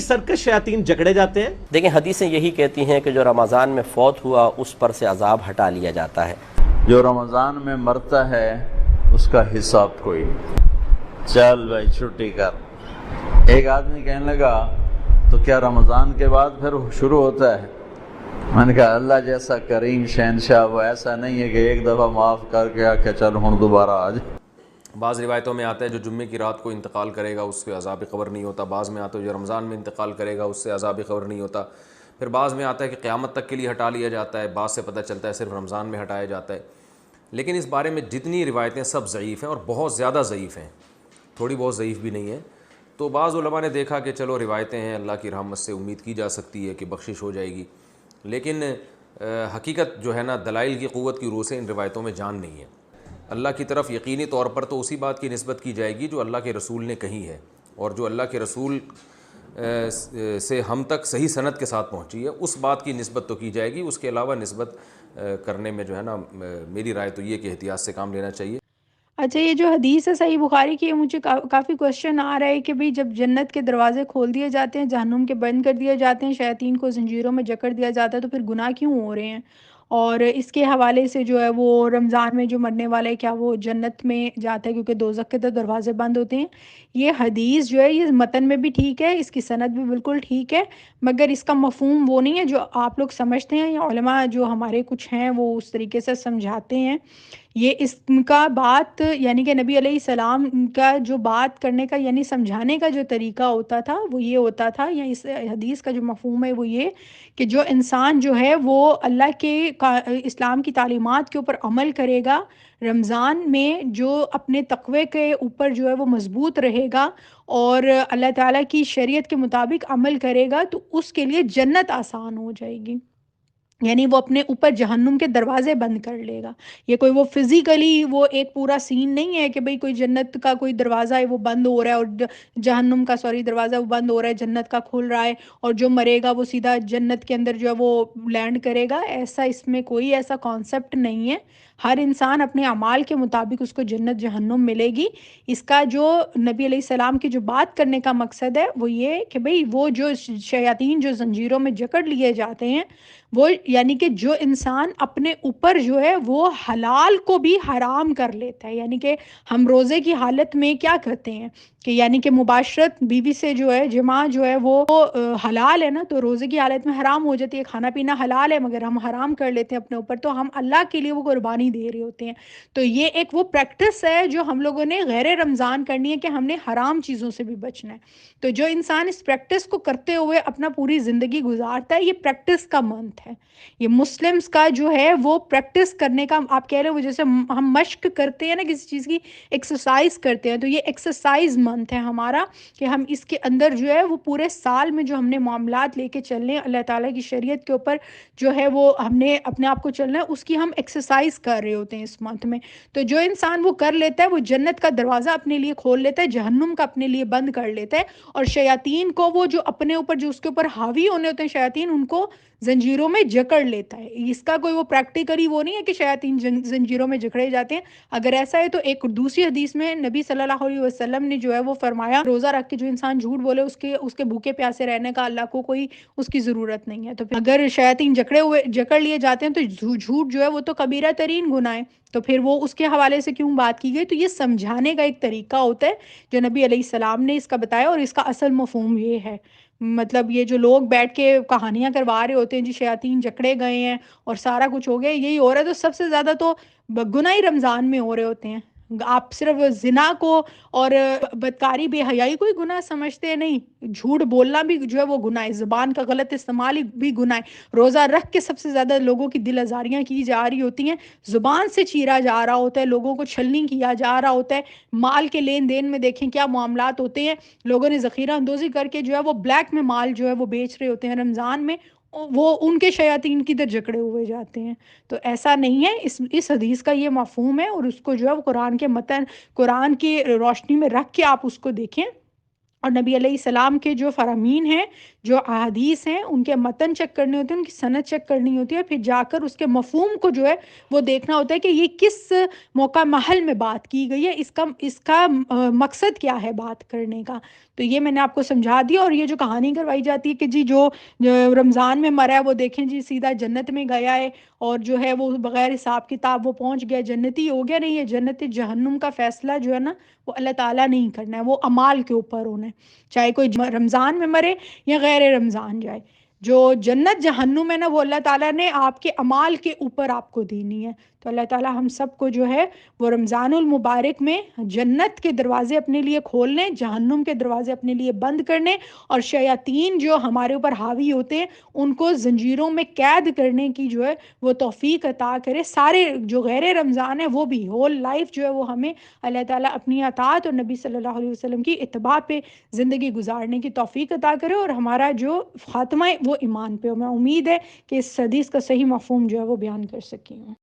سرکش شیاطین جکڑے جاتے ہیں؟ دیکھیں حدیثیں یہی کہتی ہیں کہ جو رمضان میں فوت ہوا اس پر سے عذاب ہٹا لیا جاتا ہے. جو رمضان میں مرتا ہے اس کا حساب کوئی نہیں. چل بھائی چھٹی کر. ایک آدمی کہنے لگا تو کیا رمضان کے بعد پھر شروع ہوتا ہے؟ میں نے کہا اللہ جیسا کریم شہنشاہ وہ ایسا نہیں ہے کہ ایک دفعہ معاف کر کے کہ چل ہوں دوبارہ آ جائے. بعض روایتوں میں آتا ہے جو جمعے کی رات کو انتقال کرے گا اس پہ عذاب قبر نہیں ہوتا. بعض میں آتا ہے جو رمضان میں انتقال کرے گا اس سے عذاب قبر نہیں ہوتا. پھر بعض میں آتا ہے کہ قیامت تک کے لیے ہٹا لیا جاتا ہے. بعض سے پتہ چلتا ہے صرف رمضان میں ہٹایا جاتا ہے. لیکن اس بارے میں جتنی روایتیں سب ضعیف ہیں اور بہت زیادہ ضعیف ہیں, تھوڑی بہت ضعیف بھی نہیں ہیں. تو بعض علماء نے دیکھا کہ چلو روایتیں ہیں, اللہ کی رحمت سے امید کی جا سکتی ہے کہ بخشش ہو جائے گی. لیکن حقیقت جو ہے نا دلائل کی قوت کی روح سے ان روایتوں میں جان نہیں ہے. اللہ کی طرف یقینی طور پر تو اسی بات کی نسبت کی جائے گی جو اللہ کے رسول نے کہی ہے اور جو اللہ کے رسول سے ہم تک صحیح سند کے ساتھ پہنچی ہے, اس بات کی نسبت تو کی جائے گی. اس کے علاوہ نسبت کرنے میں جو ہے نا میری رائے تو یہ کہ احتیاط سے کام لینا چاہیے. اچھا, یہ جو حدیث ہے صحیح بخاری کی, مجھے کافی کوشچن آ رہا ہے کہ بھئی جب جنت کے دروازے کھول دیے جاتے ہیں, جہنم کے بند کر دیے جاتے ہیں, شیاطین کو زنجیروں میں جکڑ دیا جاتا ہے, تو پھر گناہ کیوں ہو رہے ہیں؟ اور اس کے حوالے سے جو ہے وہ رمضان میں جو مرنے والا ہے کیا وہ جنت میں جاتا ہے کیونکہ دوزخ کے تو دروازے بند ہوتے ہیں. یہ حدیث جو ہے یہ متن میں بھی ٹھیک ہے, اس کی سند بھی بالکل ٹھیک ہے, مگر اس کا مفہوم وہ نہیں ہے جو آپ لوگ سمجھتے ہیں یا علماء جو ہمارے کچھ ہیں وہ اس طریقے سے سمجھاتے ہیں. یہ اس کا بات یعنی کہ نبی علیہ السلام کا جو بات کرنے کا یعنی سمجھانے کا جو طریقہ ہوتا تھا وہ یہ ہوتا تھا, یا اس حدیث کا جو مفہوم ہے وہ یہ کہ جو انسان جو ہے وہ اللہ کے اسلام کی تعلیمات کے اوپر عمل کرے گا, رمضان میں جو اپنے تقوی کے اوپر جو ہے وہ مضبوط رہے گا اور اللہ تعالیٰ کی شریعت کے مطابق عمل کرے گا, تو اس کے لیے جنت آسان ہو جائے گی. یعنی وہ اپنے اوپر جہنم کے دروازے بند کر لے گا. یہ کوئی وہ فزیکلی وہ ایک پورا سین نہیں ہے کہ بھئی کوئی جنت کا کوئی دروازہ ہے وہ بند ہو رہا ہے اور جہنم کا دروازہ وہ بند ہو رہا ہے, جنت کا کھل رہا ہے اور جو مرے گا وہ سیدھا جنت کے اندر جو ہے وہ لینڈ کرے گا. ایسا اس میں کوئی ایسا کانسیپٹ نہیں ہے. ہر انسان اپنے اعمال کے مطابق اس کو جنت جہنم ملے گی. اس کا جو نبی علیہ السلام کی جو بات کرنے کا مقصد ہے وہ یہ کہ بھئی وہ جو شیاطین جو زنجیروں میں جکڑ لیے جاتے ہیں وہ یعنی کہ جو انسان اپنے اوپر جو ہے وہ حلال کو بھی حرام کر لیتا ہے. یعنی کہ ہم روزے کی حالت میں کیا کرتے ہیں کہ یعنی کہ مباشرت بیوی سے جو ہے جماع جو ہے وہ حلال ہے نا, تو روزے کی حالت میں حرام ہو جاتی ہے. کھانا پینا حلال ہے مگر ہم حرام کر لیتے ہیں اپنے اوپر, تو ہم اللہ کے لیے وہ قربانی دے رہے ہوتے ہیں. تو یہ ایک وہ پریکٹس ہے جو ہم لوگوں نے غیر رمضان کرنی ہے کہ ہم نے حرام چیزوں سے بھی بچنا ہے. تو جو انسان اس پریکٹس کو کرتے ہوئے اپنا پوری زندگی گزارتا ہے, یہ پریکٹس کا منتھ ہے. یہ مسلمز کا جو ہے وہ پریکٹس کرنے کا, آپ کہہ رہے ہو جیسے ہم مشق کرتے ہیں نا کسی چیز کی, ایکسرسائز کرتے ہیں, تو یہ ایکسرسائز منتھ ہے ہمارا کہ ہم اس کے اندر جو ہے وہ پورے سال میں جو ہم نے معاملات لے کے چلنے ہیں اللہ تعالیٰ کی شریعت کے اوپر جو ہے وہ ہم نے اپنے آپ کو چلنا ہے, اس کی ہم ایکسرسائز کر رہے ہوتے ہیں اس منتھ میں. تو جو انسان وہ کر لیتا ہے وہ جنت کا دروازہ اپنے لیے کھول لیتا ہے, جہنم کا اپنے لیے بند کر لیتا ہے, اور شیاطین کو وہ جو اپنے اوپر جو اس کے اوپر حاوی ہونے ہوتے ہیں شیاطین ان کو زنجیروں میں جکڑ لیتا ہے. اس کا کوئی وہ پریکٹیکلی وہ نہیں ہے کہ شیاطین زنجیروں میں جکڑے جاتے ہیں. اگر ایسا ہے تو ایک دوسری حدیث میں نبی صلی اللہ علیہ وسلم نے جو ہے وہ فرمایا روزہ رکھ کے جو انسان جھوٹ بولے اس کے بھوکے پیاسے رہنے کا اللہ کو کوئی اس کی ضرورت نہیں ہے. تو اگر شیاطین جکڑ لیے جاتے ہیں تو جھوٹ جو ہے وہ تو کبیرہ ترین گناہ ہے, تو پھر وہ اس کے حوالے سے کیوں بات کی گئی؟ تو یہ سمجھانے کا ایک طریقہ ہوتا ہے جو نبی علیہ السلام نے اس کا بتایا, اور اس کا اصل مفہوم یہ ہے. مطلب یہ جو لوگ بیٹھ کے کہانیاں کروا رہے ہوتے ہیں جی شیاطین جکڑے گئے ہیں اور سارا کچھ ہو گیا, یہی ہو رہا ہے, تو سب سے زیادہ تو گناہ ہی رمضان میں ہو رہے ہوتے ہیں. آپ صرف زنا کو اور بدکاری بے حیائی کوئی گناہ سمجھتے نہیں, جھوٹ بولنا بھی جو ہے وہ گناہ ہے, زبان کا غلط استعمال بھی گناہ ہے. روزہ رکھ کے سب سے زیادہ لوگوں کی دل آزاریاں کی جا رہی ہوتی ہیں, زبان سے چیرا جا رہا ہوتا ہے, لوگوں کو چھلنی کیا جا رہا ہوتا ہے, مال کے لین دین میں دیکھیں کیا معاملات ہوتے ہیں, لوگوں نے ذخیرہ اندوزی کر کے جو ہے وہ بلیک میں مال جو ہے وہ بیچ رہے ہوتے ہیں رمضان میں, وہ ان کے شیاطین کی در جکڑے ہوئے جاتے ہیں. تو ایسا نہیں ہے, اس حدیث کا یہ مفہوم ہے, اور اس کو جو ہے وہ قرآن کے متن قرآن کی روشنی میں رکھ کے آپ اس کو دیکھیں اور نبی علیہ السلام کے جو فرامین ہیں، جو احادیث ہیں، ان کے متن چیک کرنے ہوتے ہیں، ان کی سند چیک کرنی ہوتی ہے، پھر جا کر اس کے مفہوم کو جو ہے وہ دیکھنا ہوتا ہے کہ یہ کس موقع محل میں بات کی گئی ہے، اس کا مقصد کیا ہے بات کرنے کا۔ تو یہ میں نے آپ کو سمجھا دیا۔ اور یہ جو کہانی کروائی جاتی ہے کہ جی جو رمضان میں مرا ہے وہ دیکھیں جی سیدھا جنت میں گیا ہے، اور جو ہے وہ بغیر حساب کتاب وہ پہنچ گیا، جنتی ہو گیا، نہیں، یہ جنت جہنم کا فیصلہ جو ہے نا وہ اللہ تعالیٰ نہیں کرنا ہے، وہ اعمال کے اوپر ہونا ہے، چاہے کوئی رمضان میں مرے یا غیر رمضان جائے۔ جو جنت جہنم ہے نا وہ اللہ تعالیٰ نے آپ کے اعمال کے اوپر آپ کو دینی ہے۔ تو اللہ تعالیٰ ہم سب کو جو ہے وہ رمضان المبارک میں جنت کے دروازے اپنے لیے کھولنے، جہنم کے دروازے اپنے لیے بند کرنے، اور شیاطین جو ہمارے اوپر حاوی ہوتے ہیں ان کو زنجیروں میں قید کرنے کی جو ہے وہ توفیق عطا کرے۔ سارے جو غیر رمضان ہے وہ بھی ہول لائف جو ہے وہ ہمیں اللہ تعالیٰ اپنی اطاعت اور نبی صلی اللہ علیہ وسلم کی اتباع پہ زندگی گزارنے کی توفیق عطا کرے، اور ہمارا جو خاتمہ ہے وہ ایمان پہ ہو۔ میں امید ہے کہ اس حدیث کا صحیح مفہوم جو ہے وہ بیان کر سکی ہوں۔